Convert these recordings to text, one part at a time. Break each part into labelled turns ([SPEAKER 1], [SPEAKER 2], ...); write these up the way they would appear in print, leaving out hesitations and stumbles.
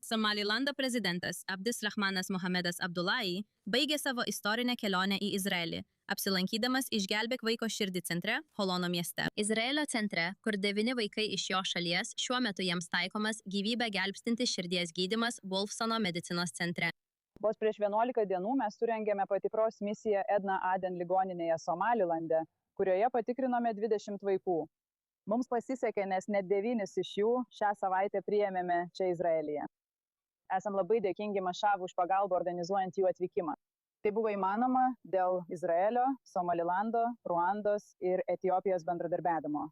[SPEAKER 1] Somalilando prezidentas Abdis Rahmanas Mohamedas Abdullahi baigė savo istorinę kelionę į Izraelį, apsilankydamas Išgelbėk vaiko širdį centre, Holono mieste. Izraelio centre, kur 9 vaikai iš jo šalies, šiuo metu jiems taikomas gyvybę gelbstintis širdies gydymas Wolfsono medicinos centre.
[SPEAKER 2] Vos prieš 11 dienų mes surengėme patikros misiją Edna Aden ligoninėje Somalilande, kurioje patikrinome 20 vaikų. Mums pasisekė, nes net 9 iš jų šią savaitę priėmėme čia Izraelyje. Esam labai dėkingi Mašavui už pagalbą organizuojant jų atvykimą. Tai buvo įmanoma dėl Izraelio, Somalilando, Ruandos ir Etiopijos bendradarbiavimo.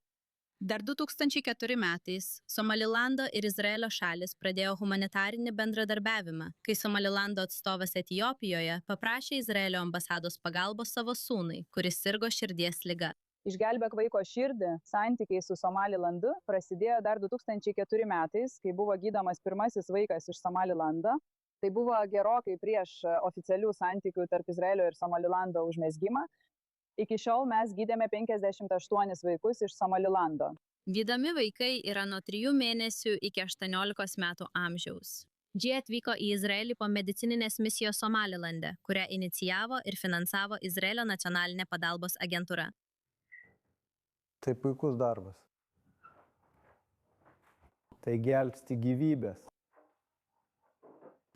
[SPEAKER 1] Dar 2004 metais Somalilando ir Izraelio šalis pradėjo humanitarinį bendradarbiavimą, kai Somalilando atstovas Etiopijoje paprašė Izraelio ambasados pagalbos savo sūnui, kuris sirgo širdies liga.
[SPEAKER 2] Išgelbėk vaiko širdį santykiai su Somalilandu prasidėjo dar 2004 metais, kai buvo gydomas pirmasis vaikas iš Somalilando. Tai buvo gerokai prieš oficialių santykių tarp Izraelio ir Somalilando užmezgimą. Iki šiol mes gydėme 58 vaikus iš Somalilando.
[SPEAKER 1] Gydomi vaikai yra nuo 3 mėnesių iki 18 metų amžiaus. Jie atvyko į Izraelį po medicininės misijos Somalilande, kurią inicijavo ir finansavo Izraelio nacionalinė pagalbos agentūra.
[SPEAKER 3] Tai puikus darbas. Tai gelbsti gyvybės.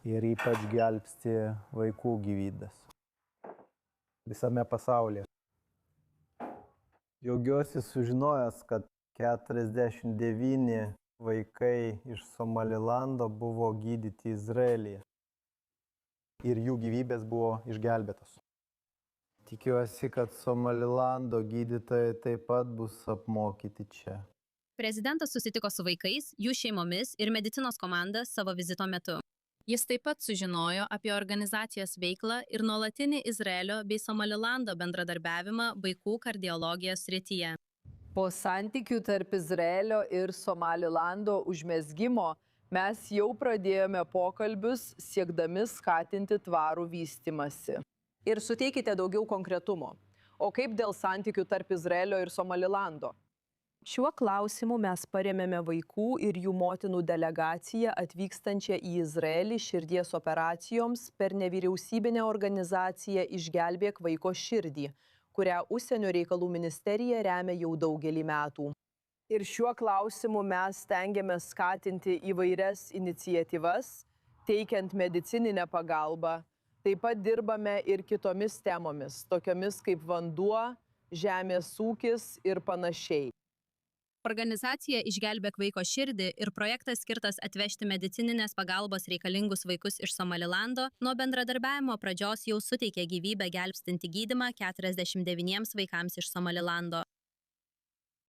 [SPEAKER 3] Ir ypač gelbsti vaikų gyvybės. Visame pasaulyje. Džiaugiuosi sužinojęs, kad 49 vaikai iš Somalilando buvo gydyti Izraelyje. Ir jų gyvybės buvo išgelbėtos. Tikiuosi, kad Somalilando gydytojai taip pat bus apmokyti čia.
[SPEAKER 1] Prezidentas susitiko su vaikais, jų šeimomis ir medicinos komanda savo vizito metu. Jis taip pat sužinojo apie organizacijos veiklą ir nuolatinį Izraelio bei Somalilando bendradarbiavimą vaikų kardiologijos srityje.
[SPEAKER 4] Po santykių tarp Izraelio ir Somalilando užmezgimo mes jau pradėjome pokalbius siekdami skatinti tvarų vystymąsi.
[SPEAKER 5] Ir suteikite daugiau konkretumo. O kaip dėl santykių tarp Izraelio ir Somalilando?
[SPEAKER 6] Šiuo klausimu mes parėmėme vaikų ir jų motinų delegaciją atvykstančią į Izraelį širdies operacijoms per nevyriausybinę organizaciją Išgelbėk vaiko širdį, kurią Užsienio reikalų ministerija remia jau daugelį metų.
[SPEAKER 5] Ir šiuo klausimu mes stengiamės skatinti įvairias iniciatyvas, teikiant medicininę pagalbą. Taip pat dirbame ir kitomis temomis, tokiomis kaip vanduo, žemės ūkis ir panašiai.
[SPEAKER 1] Organizacija Išgelbėk vaiko širdį ir projektas skirtas atvežti medicininės pagalbos reikalingus vaikus iš Somalilando nuo bendradarbiavimo pradžios jau suteikė gyvybę gelbstinti gydymą 49 vaikams iš Somalilando.